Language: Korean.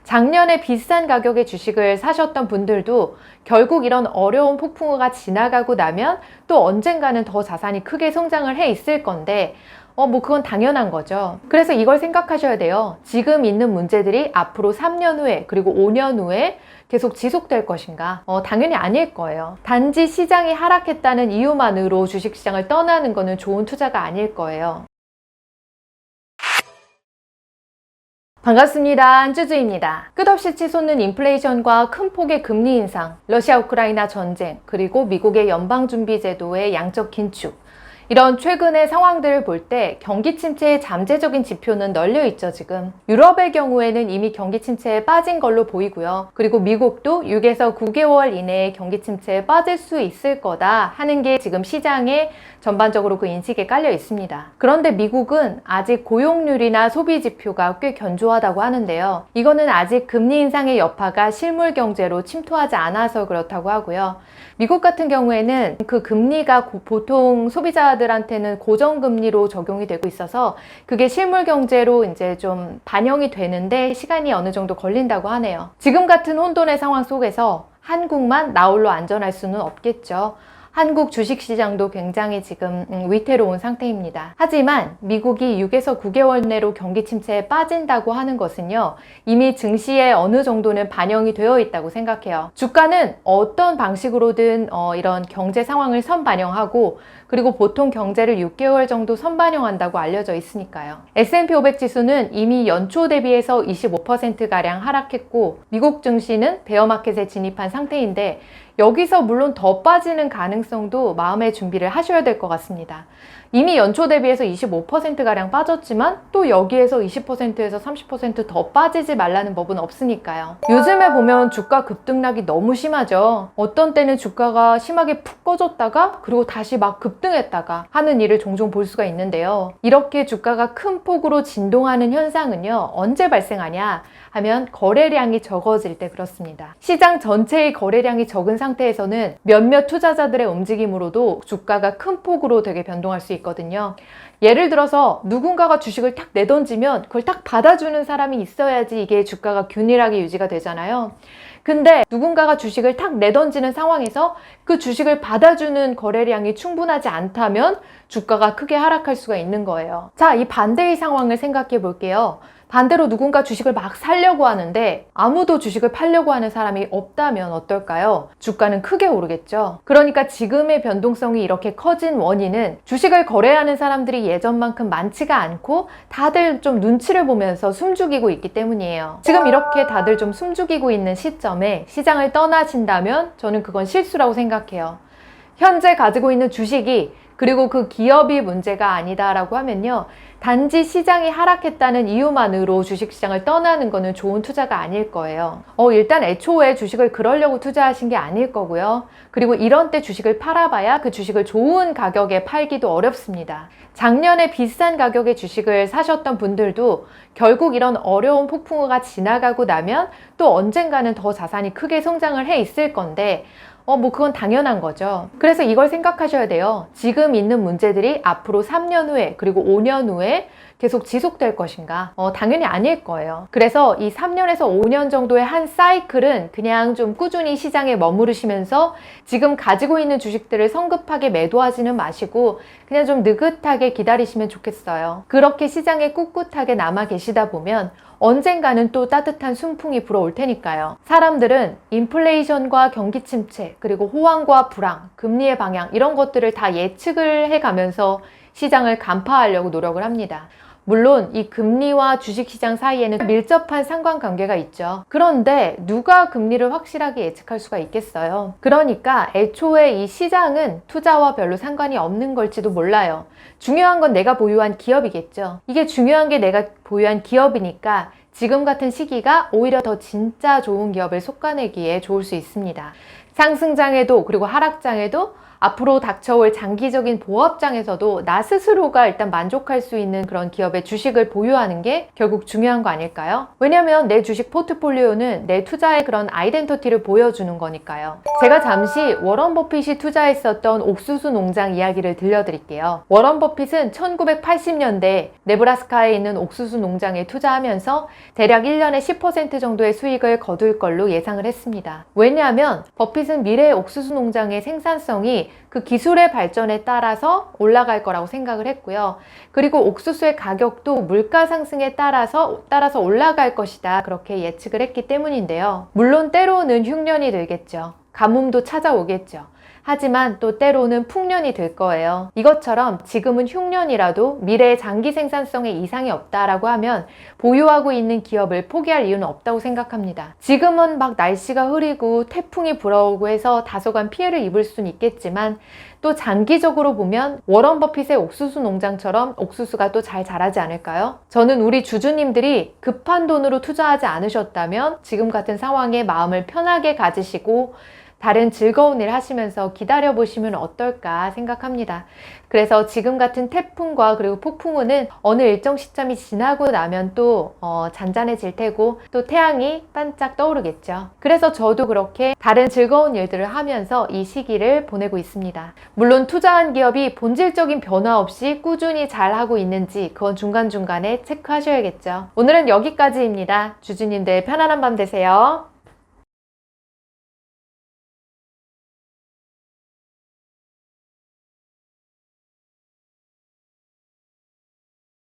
작년에 비싼 가격의 주식을 사셨던 분들도 결국 이런 어려운 폭풍우가 지나가고 나면 또 언젠가는 더 자산이 크게 성장을 해 있을 건데 그건 당연한 거죠. 그래서 이걸 생각하셔야 돼요. 지금 있는 문제들이 앞으로 3년 후에 그리고 5년 후에 계속 지속될 것인가? 당연히 아닐 거예요. 단지 시장이 하락했다는 이유만으로 주식시장을 떠나는 거는 좋은 투자가 아닐 거예요. 반갑습니다. 안주주입니다. 끝없이 치솟는 인플레이션과 큰 폭의 금리 인상, 러시아 우크라이나 전쟁, 그리고 미국의 연방준비제도의 양적 긴축, 이런 최근의 상황들을 볼 때 경기 침체의 잠재적인 지표는 널려 있죠, 지금. 유럽의 경우에는 이미 경기 침체에 빠진 걸로 보이고요. 그리고 미국도 6에서 9개월 이내에 경기 침체에 빠질 수 있을 거다 하는 게 지금 시장에 전반적으로 그 인식에 깔려 있습니다. 그런데 미국은 아직 고용률이나 소비 지표가 꽤 견조하다고 하는데요. 이거는 아직 금리 인상의 여파가 실물 경제로 침투하지 않아서 그렇다고 하고요. 미국 같은 경우에는 그 금리가 보통 소비자들한테는 고정금리로 적용이 되고 있어서 그게 실물 경제로 이제 좀 반영이 되는데 시간이 어느 정도 걸린다고 하네요. 지금 같은 혼돈의 상황 속에서 한국만 나홀로 안전할 수는 없겠죠. 한국 주식시장도 굉장히 지금 위태로운 상태입니다. 하지만 미국이 6에서 9개월 내로 경기 침체에 빠진다고 하는 것은요, 이미 증시에 어느 정도는 반영이 되어 있다고 생각해요. 주가는 어떤 방식으로든 이런 경제 상황을 선반영하고 그리고 보통 경제를 6개월 정도 선반영한다고 알려져 있으니까요. S&P 500 지수는 이미 연초 대비해서 25%가량 하락했고 미국 증시는 베어마켓에 진입한 상태인데 여기서 물론 더 빠지는 가능성도 마음의 준비를 하셔야 될 것 같습니다. 이미 연초 대비해서 25%가량 빠졌지만 또 여기에서 20%에서 30% 더 빠지지 말라는 법은 없으니까요. 요즘에 보면 주가 급등락이 너무 심하죠. 어떤 때는 주가가 심하게 푹 꺼졌다가 그리고 다시 막 급등했다가 하는 일을 종종 볼 수가 있는데요. 이렇게 주가가 큰 폭으로 진동하는 현상은요, 언제 발생하냐 하면 거래량이 적어질 때 그렇습니다. 시장 전체의 거래량이 적은 상태에서는 몇몇 투자자들의 움직임으로도 주가가 큰 폭으로 되게 변동할 수 있거든요. 예를 들어서 누군가가 주식을 탁 내던지면 그걸 딱 받아주는 사람이 있어야지 이게 주가가 균일하게 유지가 되잖아요. 근데 누군가가 주식을 탁 내던지는 상황에서 그 주식을 받아주는 거래량이 충분하지 않다면 주가가 크게 하락할 수가 있는 거예요. 자, 이 반대의 상황을 생각해 볼게요. 반대로 누군가 주식을 막 사려고 하는데 아무도 주식을 팔려고 하는 사람이 없다면 어떨까요? 주가는 크게 오르겠죠. 그러니까 지금의 변동성이 이렇게 커진 원인은 주식을 거래하는 사람들이 예전만큼 많지가 않고 다들 좀 눈치를 보면서 숨죽이고 있기 때문이에요. 지금 이렇게 다들 좀 숨죽이고 있는 시점에 시장을 떠나신다면 저는 그건 실수라고 생각해요. 현재 가지고 있는 주식이 그리고 그 기업이 문제가 아니다라고 하면요, 단지 시장이 하락했다는 이유만으로 주식시장을 떠나는 거는 좋은 투자가 아닐 거예요. 일단 애초에 주식을 그러려고 투자하신 게 아닐 거고요. 그리고 이런 때 주식을 팔아봐야 그 주식을 좋은 가격에 팔기도 어렵습니다. 작년에 비싼 가격의 주식을 사셨던 분들도 결국 이런 어려운 폭풍우가 지나가고 나면 또 언젠가는 더 자산이 크게 성장을 해 있을 건데 그건 당연한 거죠. 그래서 이걸 생각하셔야 돼요. 지금 있는 문제들이 앞으로 3년 후에 그리고 5년 후에 계속 지속될 것인가? 당연히 아닐 거예요. 그래서 이 3년에서 5년 정도의 한 사이클은 그냥 좀 꾸준히 시장에 머무르시면서 지금 가지고 있는 주식들을 성급하게 매도하지는 마시고 그냥 좀 느긋하게 기다리시면 좋겠어요. 그렇게 시장에 꿋꿋하게 남아 계시다 보면 언젠가는 또 따뜻한 순풍이 불어올 테니까요. 사람들은 인플레이션과 경기 침체, 그리고 호황과 불황, 금리의 방향 이런 것들을 다 예측을 해가면서 시장을 간파하려고 노력을 합니다. 물론 이 금리와 주식시장 사이에는 밀접한 상관관계가 있죠. 그런데 누가 금리를 확실하게 예측할 수가 있겠어요? 그러니까 애초에 이 시장은 투자와 별로 상관이 없는 걸지도 몰라요. 중요한 건 내가 보유한 기업이겠죠. 이게 중요한 게 내가 보유한 기업이니까 지금 같은 시기가 오히려 더 진짜 좋은 기업을 솎아내기에 좋을 수 있습니다. 상승장에도 그리고 하락장에도 앞으로 닥쳐올 장기적인 보합장에서도 나 스스로가 일단 만족할 수 있는 그런 기업의 주식을 보유하는 게 결국 중요한 거 아닐까요? 왜냐면 내 주식 포트폴리오는 내 투자의 그런 아이덴티티를 보여주는 거니까요. 제가 잠시 워런 버핏이 투자했었던 옥수수 농장 이야기를 들려드릴게요. 워런 버핏은 1980년대 네브라스카에 있는 옥수수 농장에 투자하면서 대략 1년에 10% 정도의 수익을 거둘 걸로 예상을 했습니다. 왜냐하면 버핏은 미래의 옥수수 농장의 생산성이 그 기술의 발전에 따라서 올라갈 거라고 생각을 했고요. 그리고 옥수수의 가격도 물가 상승에 따라서 올라갈 것이다, 그렇게 예측을 했기 때문인데요. 물론 때로는 흉년이 들겠죠. 가뭄도 찾아오겠죠. 하지만 또 때로는 풍년이 들 거예요. 이것처럼 지금은 흉년이라도 미래의 장기 생산성에 이상이 없다라고 하면 보유하고 있는 기업을 포기할 이유는 없다고 생각합니다. 지금은 막 날씨가 흐리고 태풍이 불어오고 해서 다소간 피해를 입을 수는 있겠지만 또 장기적으로 보면 워런 버핏의 옥수수 농장처럼 옥수수가 또 잘 자라지 않을까요? 저는 우리 주주님들이 급한 돈으로 투자하지 않으셨다면 지금 같은 상황에 마음을 편하게 가지시고 다른 즐거운 일 하시면서 기다려보시면 어떨까 생각합니다. 그래서 지금 같은 태풍과 그리고 폭풍우는 어느 일정 시점이 지나고 나면 또 잔잔해질 테고 또 태양이 반짝 떠오르겠죠. 그래서 저도 그렇게 다른 즐거운 일들을 하면서 이 시기를 보내고 있습니다. 물론 투자한 기업이 본질적인 변화 없이 꾸준히 잘하고 있는지 그건 중간중간에 체크하셔야겠죠. 오늘은 여기까지입니다. 주주님들 편안한 밤 되세요.